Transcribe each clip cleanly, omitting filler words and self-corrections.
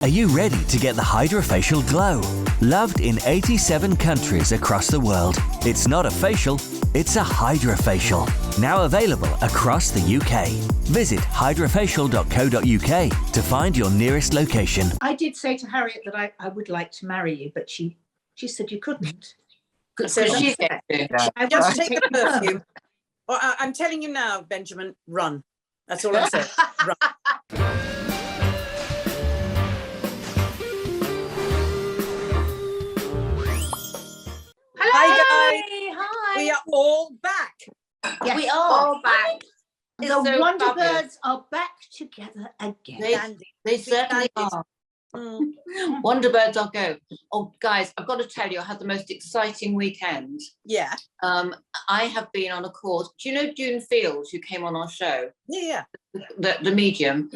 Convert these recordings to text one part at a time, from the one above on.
Are you ready to get the hydrofacial glow? Loved in 87 countries across the world. It's not a facial, it's a hydrofacial. Now available across the UK. Visit hydrofacial.co.uk to find your nearest location. I did say to Harriet that I would like to marry you, but she said you couldn't. So she's Just take the perfume. Well, I'm telling you now, Benjamin, run. That's all I'm saying. Run. Hello. Hi, guys. Hi. We are all back. Yes, we are all back. The It's so Wonderbirds fabulous. are back together again. They certainly are. Wonderbirds are go. Oh, guys, I've got to tell you, I had the most exciting weekend. Yeah. I have been on a course. Do you know June Fields, who came on our show? Yeah. The medium.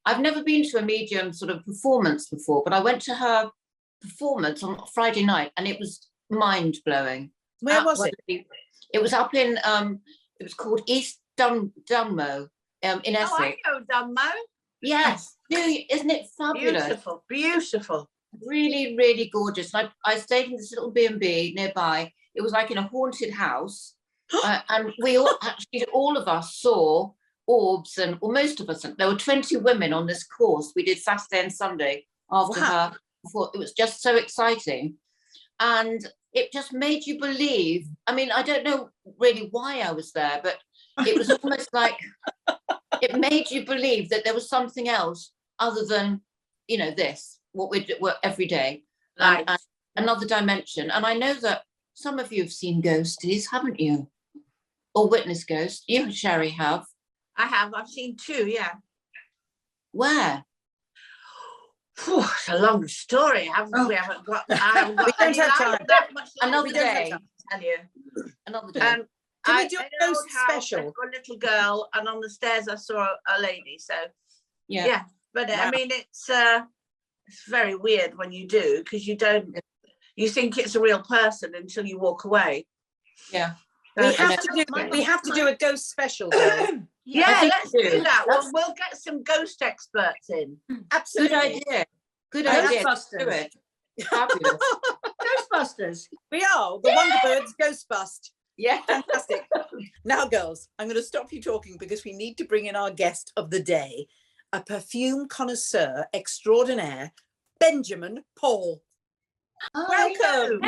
I've never been to a medium sort of performance before, but I went to her performance on Friday night, and it was mind-blowing. Where was it? It was up in it was called East Dunmow in Essex. Oh, I know Dunmow. Yes, isn't it fabulous? Beautiful, beautiful. Really, really gorgeous. I stayed in this little B&B nearby. It was like in a haunted house, and we all of us saw orbs, and well, most of us. There were 20 women on this course. We did Saturday and Sunday after her. It was just so exciting, and it just made you believe. I mean, I don't know really why I was there, but it was almost like it made you believe that there was something else other than, this, what we do every day, Right. and another dimension. And I know that some of you have seen ghosties, haven't you? Or witnessed ghosts. You, Sherry, have. I have. I've seen two. Yeah. Where? It's a long story. We haven't got. I haven't got We don't any have life time. that much. Another We don't have day. time to tell you. Another day. Can we do a in an ghost old house, special? I've got a little girl, and on the stairs I saw a lady. So yeah. but Wow. I mean, it's very weird when you do, because you think it's a real person until you walk away. Yeah. We have to do a ghost special, girls. Yeah, think let's we do. do that. We'll get some ghost experts in. Good Absolutely. idea. Good idea. Let's do Ghostbusters. it. Fabulous. Ghostbusters. We are the Wonderbirds Ghost Bust. Yeah. Fantastic. Now, girls, I'm going to stop you talking because we need to bring in our guest of the day, a perfume connoisseur extraordinaire, Benjamin Paul. Welcome.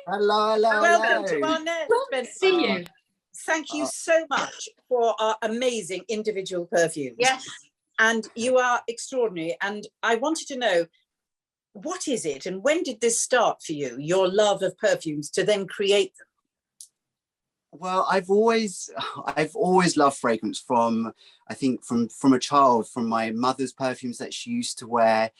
Hello. Welcome to our net. See you. Thank you so much for our amazing individual perfumes. Yes. And you are extraordinary. And I wanted to know, what is it and when did this start for you, your love of perfumes, to then create them? Well, I've always loved fragrance from a child, from my mother's perfumes that she used to wear.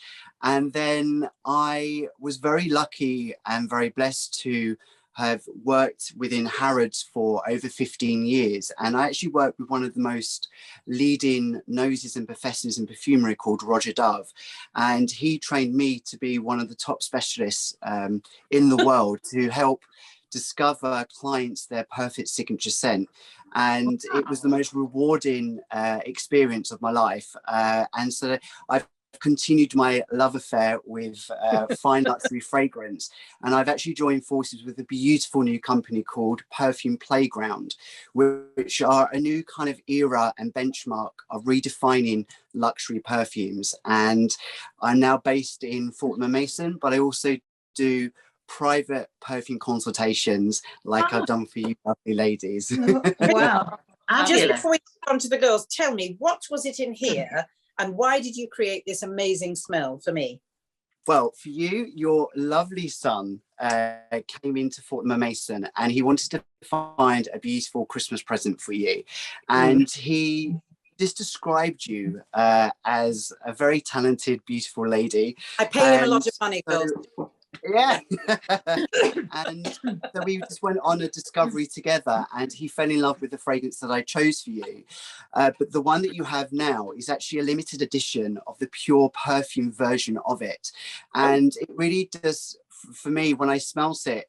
And then I was very lucky and very blessed to have worked within Harrods for over 15 years. And I actually worked with one of the most leading noses and professors in perfumery called Roger Dove. And he trained me to be one of the top specialists in the world to help discover clients their perfect signature scent. And it was the most rewarding experience of my life. And so I've continued my love affair with fine luxury fragrance, and I've actually joined forces with a beautiful new company called Perfume Playground, which are a new kind of era and benchmark of redefining luxury perfumes. And I'm now based in Fortnum and Mason, but I also do private perfume consultations like I've done for you lovely ladies. Wow. Just before we come to the girls, tell me, what was it in here and why did you create this amazing smell for me? Well, for you, your lovely son came into Fortnum and Mason and he wanted to find a beautiful Christmas present for you. And he just described you as a very talented, beautiful lady. I pay him a lot of money, girls. Yeah. And so we just went on a discovery together and he fell in love with the fragrance that I chose for you. But the one that you have now is actually a limited edition of the pure perfume version of it. And it really does, for me, when I smells it,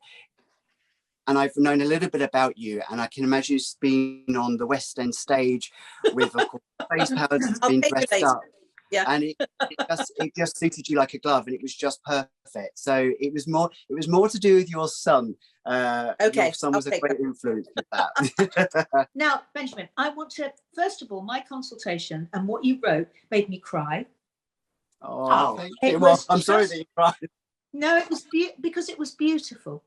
and I've known a little bit about you, and I can imagine you being on the West End stage with, of course, face powders, being dressed up. Yeah. And it just suited you like a glove, and it was just perfect. So it was more to do with your son. Okay, your son was I'll a take great influence with that. Now, Benjamin, I want to, first of all, my consultation and what you wrote made me cry. Oh, thank it you. Well, was I'm sorry just- that you cried. No, it was because it was beautiful.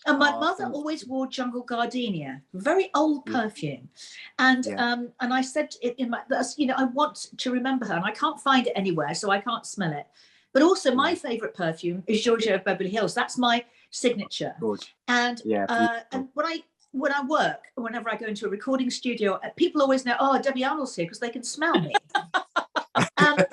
And my Oh, mother thank always wore Jungle Gardenia, very old perfume. And Yeah. and I said it in my, you know, I want to remember her, and I can't find it anywhere, so I can't smell it. But also, my favourite perfume is Giorgio of Beverly Hills. That's my signature. Good. And Yeah, and when I work, whenever I go into a recording studio, people always know, oh, Debbie Arnold's here, because they can smell me.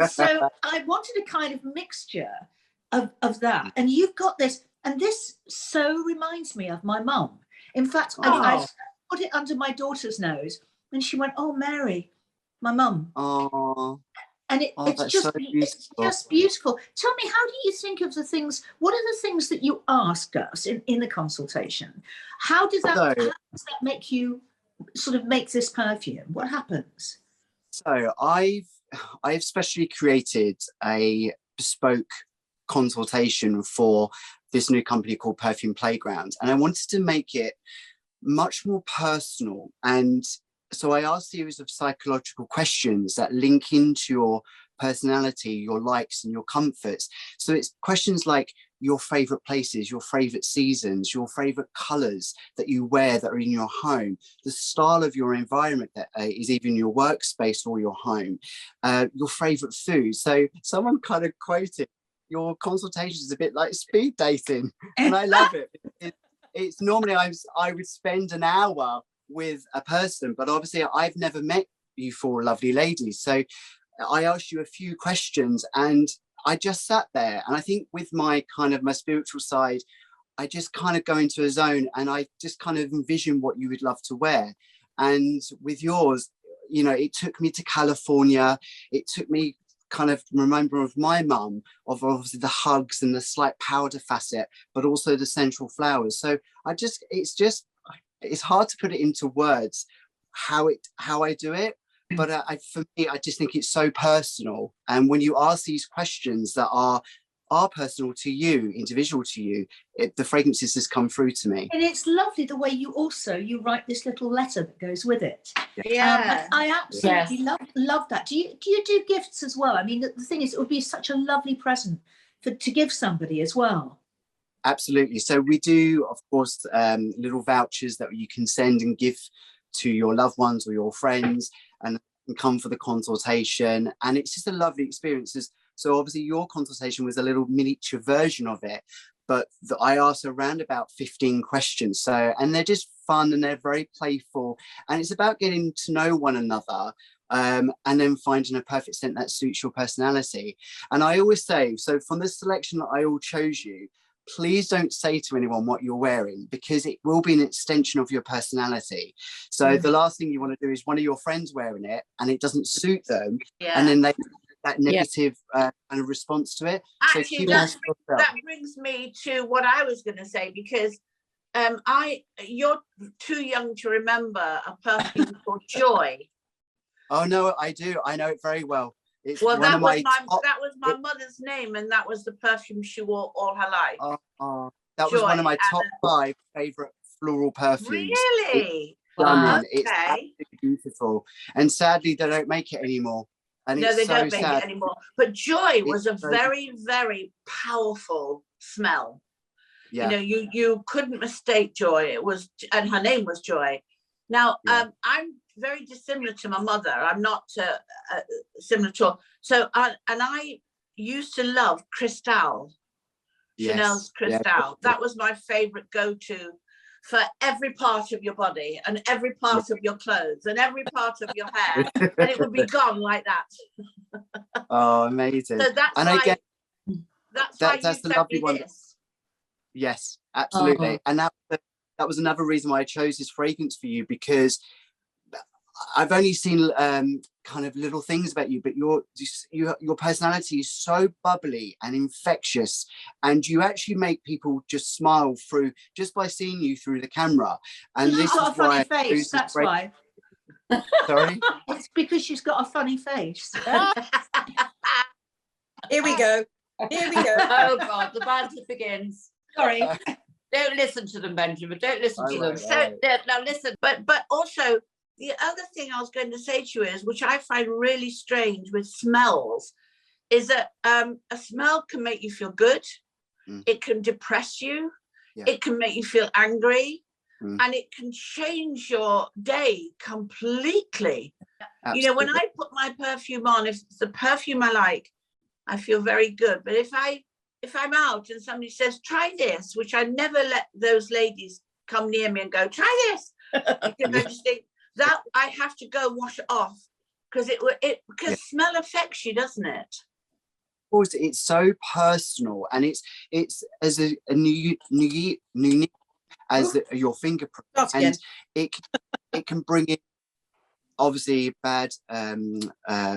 So I wanted a kind of mixture of that. And you've got this, and this so reminds me of my mum. In fact, I put it under my daughter's nose, and she went, oh, Mary, my mum. Oh. And it's just so it's just beautiful. Tell me, how do you think of the things? What are the things that you ask us in the consultation? How does that make you sort of make this perfume? What happens? So I've specially created a bespoke consultation for this new company called Perfume Playground, and I wanted to make it much more personal. And so I asked a series of psychological questions that link into your personality, your likes and your comforts. So it's questions like your favorite places, your favorite seasons, your favorite colors that you wear that are in your home, the style of your environment that is either in your workspace or your home, your favorite food. So someone kind of quoted, your consultation is a bit like speed dating, and I love it. It's normally I would spend an hour with a person, but obviously I've never met you four lovely ladies. So I asked you a few questions, and I just sat there. And I think with my spiritual side, I just kind of go into a zone, and I just kind of envision what you would love to wear. And with yours, you know, it took me to California. It took me kind of remember of my mum, of obviously the hugs and the slight powder facet, but also the central flowers. So it's hard to put it into words how I do it, but for me, I just think it's so personal. And when you ask these questions that are personal to you, individual to you, the fragrances just come through to me. And it's lovely the way you write this little letter that goes with it. Yeah. I absolutely love that. Do you do gifts as well? I mean, the thing is, it would be such a lovely present to give somebody as well. Absolutely. So we do, of course, little vouchers that you can send and give to your loved ones or your friends, and come for the consultation. And it's just a lovely experience. So obviously your consultation was a little miniature version of it, but I asked around about 15 questions. So, and they're just fun and they're very playful. And it's about getting to know one another, and then finding a perfect scent that suits your personality. And I always say, so from the selection that I all chose you, please don't say to anyone what you're wearing, because it will be an extension of your personality. So the last thing you want to do is one of your friends wearing it and it doesn't suit them, and then they that negative kind of response to it. Actually, so that brings me to what I was going to say, because you're too young to remember a perfume called Joy. Oh no, I do. I know it very well. It's well, that was my mother's name, and that was the perfume she wore all her life. That was one of my top 5 favorite floral perfumes. Really? Wow. Okay. It's absolutely beautiful, and sadly they don't make it anymore. And no, it's they so don't make sad. it anymore. But Joy was a very, very powerful smell. Yeah. You know, you couldn't mistake Joy. It was, and her name was Joy. Now, I'm very dissimilar to my mother. I'm not similar to her. So, I used to love Cristal, Chanel's Cristal. Yeah. That was my favorite go-to for every part of your body and every part of your clothes and every part of your hair, and it would be gone like that. Oh, amazing! So that's and why. again, that's the lovely one. This. Yes, absolutely. And that was another reason why I chose this fragrance for you, because I've only seen kind of little things about you, but your personality is so bubbly and infectious, and you actually make people just smile through just by seeing you through the camera. And this is why. Funny face. That's why. Sorry. It's because she's got a funny face. Here we go. Here we go. Oh God, the banter begins. Sorry. Don't listen to them, Benjamin. Don't listen to them. So now listen, but also the other thing I was going to say to you is, which I find really strange with smells, is that a smell can make you feel good. It can depress you. Yeah. It can make you feel angry. Mm. And it can change your day completely. Absolutely. You know, when I put my perfume on, if it's the perfume I like, I feel very good. But if I'm out and somebody says, try this, which I never let those ladies come near me and go, try this. Because I just think that I have to go wash it off, because because smell affects you, doesn't it? Of course, it's so personal, and it's as a unique as your fingerprint, and it can bring in obviously bad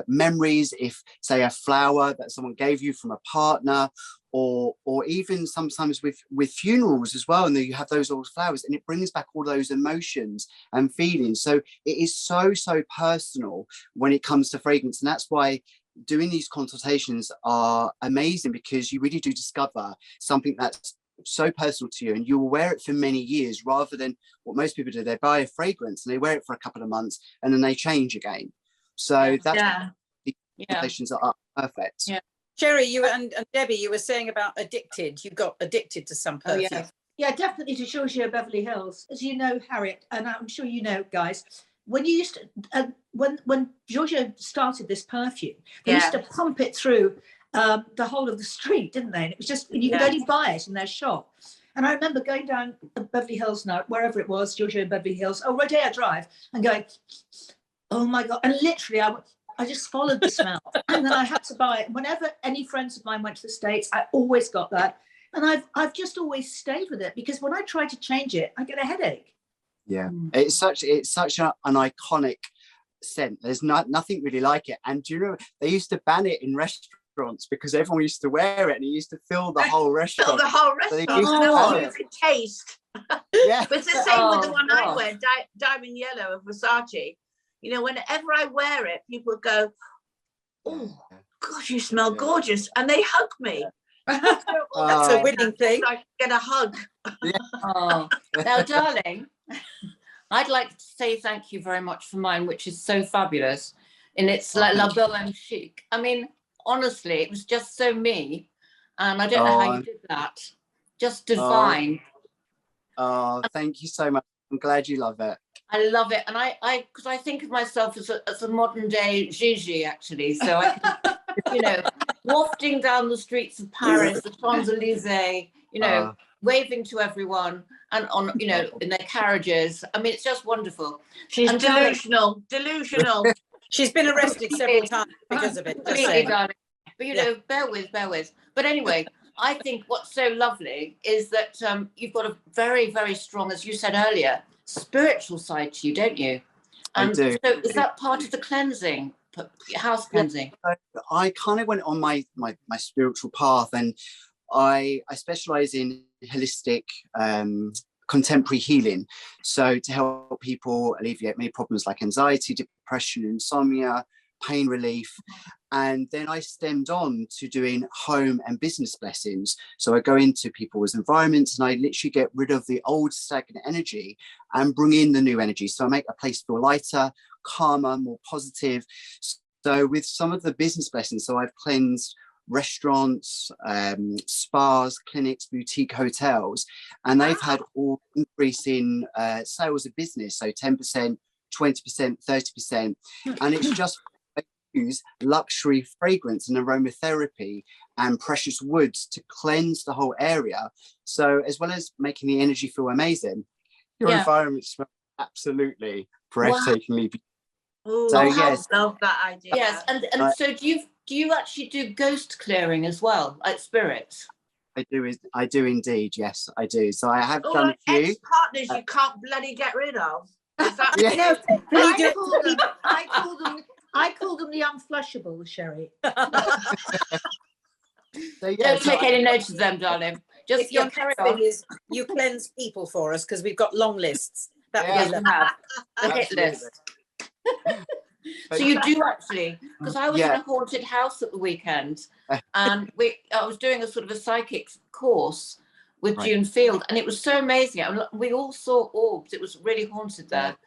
memories, if say a flower that someone gave you from a partner, or even sometimes with funerals as well, and then you have those old flowers, and it brings back all those emotions and feelings. So it is so personal when it comes to fragrance, and that's why doing these consultations are amazing, because you really do discover something that's so personal to you, and you will wear it for many years, rather than what most people do. They buy a fragrance and they wear it for a couple of months and then they change again. So that's the consultations are perfect. Yeah. Sherry, you and Debbie, you were saying about addicted. You got addicted to some perfume. Oh, yeah, definitely to Giorgio Beverly Hills. As you know, Harriet, and I'm sure you know, guys, when you used to, when Giorgio started this perfume, they used to pump it through the whole of the street, didn't they? And it was just, you could only buy it in their shop. And I remember going down Beverly Hills now, wherever it was, Giorgio Beverly Hills, Rodeo Drive, and going, oh my God. And literally, I just followed the smell. And then I had to buy it. Whenever any friends of mine went to the States, I always got that. And I've just always stayed with it, because when I try to change it, I get a headache. Yeah, it's such an iconic scent. There's nothing really like it. And do you know, they used to ban it in restaurants because everyone used to wear it, and it used to fill the whole restaurant. Fill the whole restaurant. So you could taste. Yeah. But it's the same with the one I wear, Diamond Yellow of Versace. You know, whenever I wear it, people go, oh, gosh, you smell gorgeous. And they hug me. That's a winning thing. So I get a hug. Oh, now, darling, I'd like to say thank you very much for mine, which is so fabulous. And it's like La Belle and Chic. I mean, honestly, it was just so me. And I don't know how you did that. Just divine. Oh, thank you so much. I'm glad you love it. I love it. And because I think of myself as a modern day Gigi, actually. So I can, you know, wafting down the streets of Paris, the Champs-Elysees, you know, waving to everyone, and on, you know, in their carriages. I mean, it's just wonderful. She's delusional. She's been arrested several times because of it. Completely, darling. But, you know, bear with. But anyway, I think what's so lovely is that you've got a very, very strong, as you said earlier, spiritual side to you, don't you? I do. So is that part of the cleansing, house cleansing? I kind of went on my spiritual path, and I specialize in holistic contemporary healing, so to help people alleviate many problems like anxiety, depression, insomnia, pain relief. And then I stemmed on to doing home and business blessings. So I go into people's environments and I literally get rid of the old stagnant energy and bring in the new energy. So I make a place feel lighter, calmer, more positive. So with some of the business blessings, so I've cleansed restaurants, spas, clinics, boutique hotels, and they've had all increase in sales of business. So 10%, 20%, 30%. And it's just use luxury fragrance and aromatherapy and precious woods to cleanse the whole area. So as well as making the energy feel amazing, your environment smells absolutely breathtakingly beautiful. Ooh, So yes, love that idea. Yes, and so do you actually do ghost clearing as well, like spirits? I do indeed. Yes, I do. So I have done a few. Ex-partners you can't bloody get rid of. Is that I call them the unflushable, Sherry. So, Don't take any notice of them, darling. Just Your carry next thing on. is you cleanse people for us, because we've got long lists. That Yes, would we be have the hit Absolutely. list. So you do actually, because I was in Yeah. a haunted house at the weekend, and I was doing a sort of a psychic course with Right. June Field, and it was so amazing. And we all saw orbs. It was really haunted there.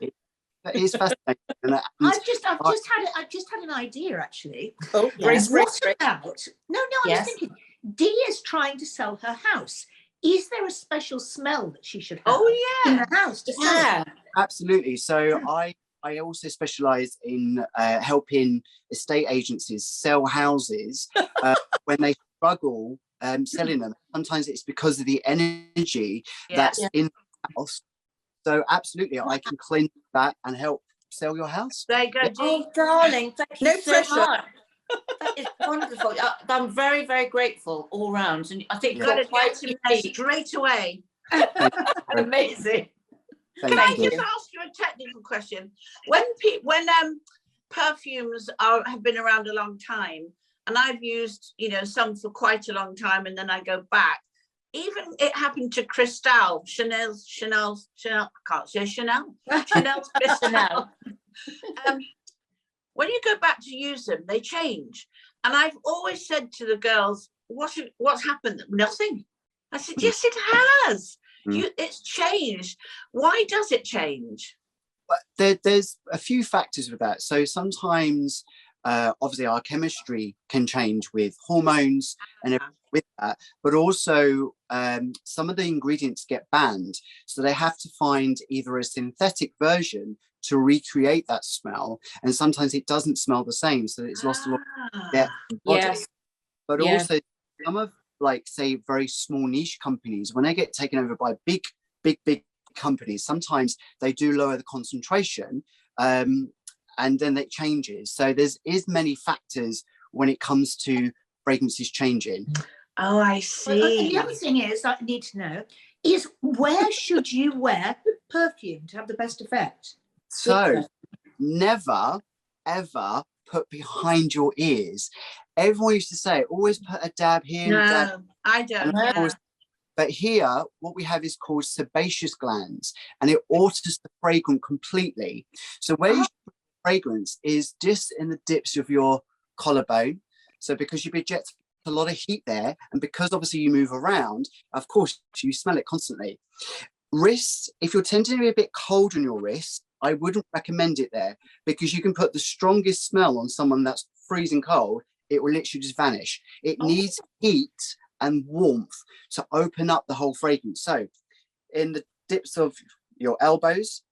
It's fascinating. And I've just had an idea actually. Oh, Yes. What about? No, I was Yes. thinking. Dee is trying to sell her house. Is there a special smell that she should have Oh in yeah. the house to sell? Yeah. Absolutely. So I also specialize in helping estate agencies sell houses when they struggle selling them. Sometimes it's because of the energy that's in the house. So absolutely, I can cleanse that and help sell your house. There you go, Dee. Oh, darling, thank you No so pressure. much. That is wonderful. I'm very, very grateful all round, and I think You've got you're to quite get him there unique. straight away. Amazing. Thank Can I you. just ask you a technical question? When perfumes have been around a long time, and I've used, some for quite a long time, and then I go back. Even it happened to Cristal, Chanel's, I can't say Chanel's Cristal. When you go back to use them, they change. And I've always said to the girls, what's happened? Nothing. I said, yes, it has. It's changed. Why does it change? There's a few factors with that. So sometimes, obviously, our chemistry can change with hormones and everything with that, but also some of the ingredients get banned. So they have to find either a synthetic version to recreate that smell. And sometimes it doesn't smell the same. So it's lost a lot of depth and body. Yes. But also some of, like, say, very small niche companies, when they get taken over by big companies, sometimes they do lower the concentration and then it changes. So there's many factors when it comes to fragrances changing. Oh, I Well, see. the other thing is that I need to know is where should you wear perfume to have the best effect? So never, ever put behind your ears. Everyone used to say, always put a dab here. And a dab. No, I don't. And Yeah. But here, what we have is called sebaceous glands, and it alters the fragrance completely. So where you put fragrance is just in the dips of your collarbone. So because you eject a lot of heat there, and because obviously you move around, of course, you smell it constantly. Wrists, if you're tending to be a bit cold on your wrist, I wouldn't recommend it there, because you can put the strongest smell on someone that's freezing cold, it will literally just vanish. It needs heat and warmth to open up the whole fragrance. So in the dips of your elbows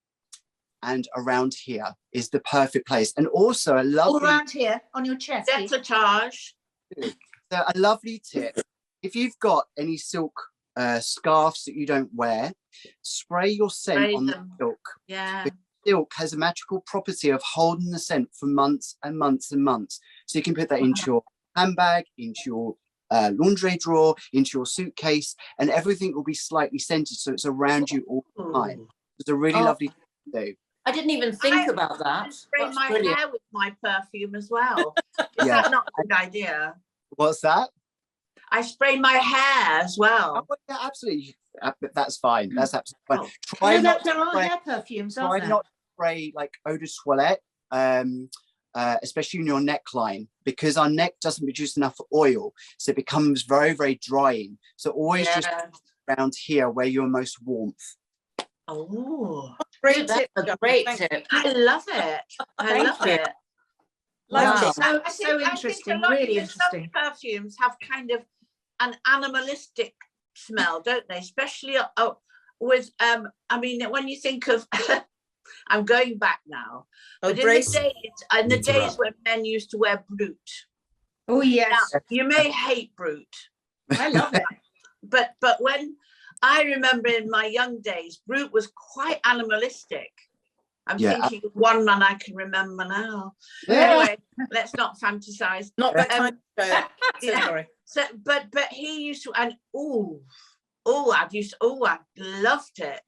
and around here is the perfect place. And also a lovely... All around here on your chest. Decolletage. So a lovely tip, if you've got any silk scarves that you don't wear, spray your scent on the silk. Yeah. The silk has a magical property of holding the scent for months and months and months. So you can put that into your handbag, into your laundry drawer, into your suitcase, and everything will be slightly scented, so it's around you all the time. It's a really lovely thing to do. I didn't even think about I that. spray That's my brilliant. hair with my perfume as well. Is Yeah. that not a good idea? What's that? I spray my hair as well. Oh, yeah, absolutely. That's fine. That's absolutely fine. Oh. Try No, not there to are spray, hair perfumes, try aren't there? not to spray like eau de toilette, especially in your neckline, because our neck doesn't produce enough oil, so it becomes very, very drying. So always just around here where you're most warmth. Oh, Great That's tip, a Jo. great Thank tip. I love it. I Thank love you. it. Love Wow. it. So I think a interesting, lot really of some interesting. perfumes have kind of an animalistic smell, don't they? Especially with I mean, when you think of I'm going back now, Oh, but in Grace. the days when men used to wear Brut. Oh yes, Now, you may hate Brut, I love it. but when I remember in my young days, Brut was quite animalistic. I'm thinking of one man I can remember now. Anyway, let's not fantasize. Not that time. So Yeah. sorry. So, but he used to, and I loved it.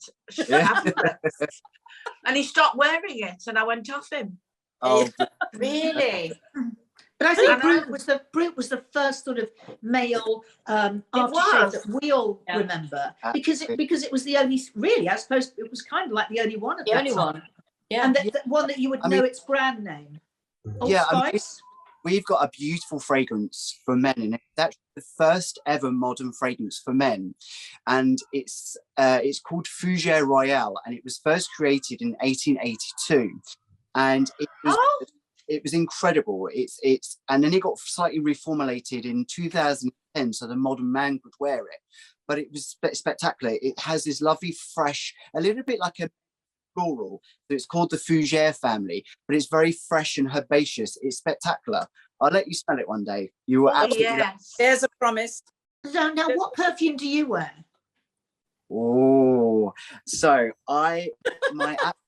And he stopped wearing it, and I went off him. Oh, Really? But I think I know. Brut was the first sort of male aftershave was. that we all Yeah. remember, because it was the only, really, I suppose it was kind of like the only one at The that only time. one. Yeah. And the one that you would I know mean- its brand name. Yeah, I mean, Spice. we've got a beautiful fragrance for men, and it's actually the first ever modern fragrance for men, and it's called Fougère Royale, and it was first created in 1882, and it was incredible. It's and then it got slightly reformulated in 2010, so the modern man could wear it, but it was spectacular. It has this lovely, fresh, a little bit like a floral. So it's called the Fougère family, but it's very fresh and herbaceous. It's spectacular. I'll let you smell it one day. You will absolutely love Yes. There's a promise. So now, what perfume do you wear? it. Oh, so my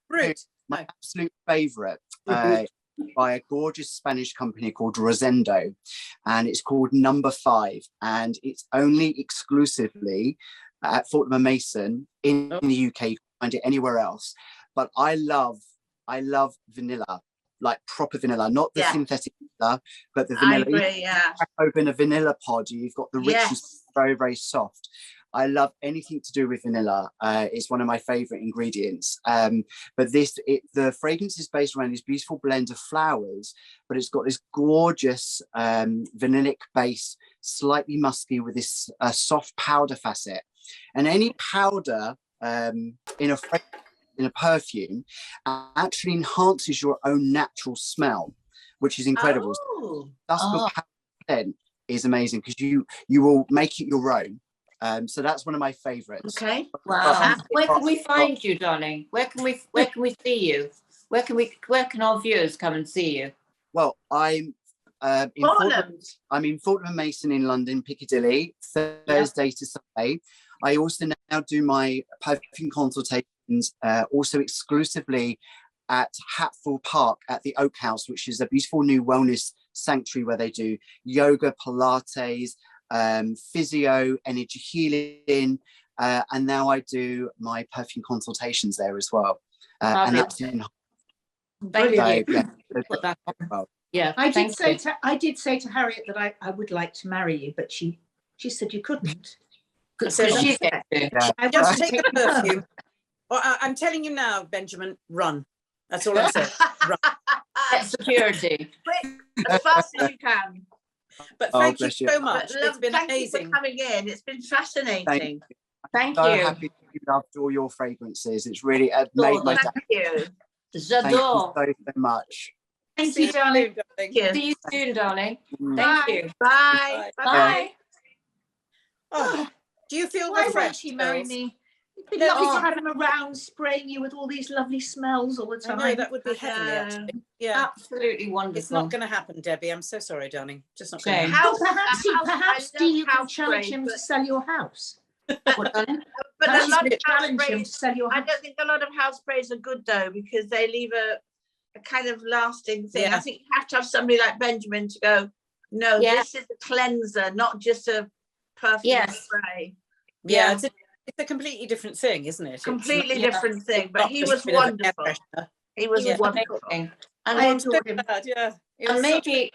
Fruit. my absolute favorite by a gorgeous Spanish company called Rosendo, and it's called Number 5, and it's only exclusively at Fortnum & Mason in the UK. You can't find it anywhere else, but I love vanilla, like proper vanilla, not the synthetic vanilla, but the vanilla. I agree, yeah. Crack open a vanilla pod, you've got the richness, very, very soft. I love anything to do with vanilla. It's one of my favorite ingredients. But the fragrance is based around this beautiful blend of flowers, but it's got this gorgeous vanillic base, slightly musky with this soft powder facet. And any powder in a perfume actually enhances your own natural smell, which is incredible. Oh. Powder is amazing because you will make it your own. So that's one of my favorites. Okay. Wow. Where can we find you, darling? Where can we see you? Where can our viewers come and see you? Well, I'm in Fortnum & Mason in London, Piccadilly, Thursday to Sunday. I also now do my perfume consultations also exclusively at Hatfield Park at the Oak House, which is a beautiful new wellness sanctuary where they do yoga, Pilates, physio, energy healing, and now I do my perfume consultations there as well. And that's in Thank you. Yeah, I did say to Harriet that I would like to marry you, but she said you couldn't. So she's I Just take the perfume. Well, I'm telling you now, Benjamin, run. That's all I'm saying. Run. Get security. Quick, as fast as you can. But thank you bless you. so much. But, It's been thank amazing. you for coming in. It's been fascinating. Thank so you. happy you loved all your fragrances. It's really made my day. Thank you. Thank you J'adore. so much. Thank See you, darling. soon, darling. Thank you. See you soon, darling. Mm. Thank you. Bye. Bye. Bye. Oh, do you feel Why won't refreshed? she marry girls? me? It'd be No, lovely oh. to have him around, spraying you with all these lovely smells all the I time. know, that would be heavenly, actually. Yeah. Absolutely wonderful. It's not going to happen, Debbie. I'm so sorry, darling. Just not going to Shame. happen. Well, perhaps I do love you can house challenge spray, him to but- sell your house. What, darling? But a Perhaps lot you of could house challenge him sprays, to sell your I house. don't think a lot of house sprays are good though, because they leave a kind of lasting thing. Yeah. I think you have to have somebody like Benjamin to go, no, Yeah. this is a cleanser, not just a perfume Yes. spray. Yeah, Yeah. it's a completely different thing, isn't it? It's Completely yeah. different thing, but not he just was a bit of air wonderful. freshener. He was Yeah. wonderful. Amazing. I And, So adored him. glad, yeah. It and was such a-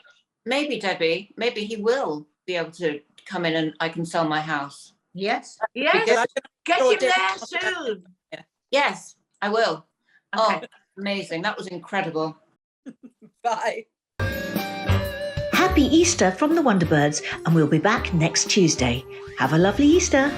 maybe Debbie, maybe he will be able to come in and I can sell my house. Yes. Yes, But I get sure him did. there soon. Yes, I will. Okay. Oh, amazing. That was incredible. Bye. Happy Easter from the Wonderbirds, and we'll be back next Tuesday. Have a lovely Easter.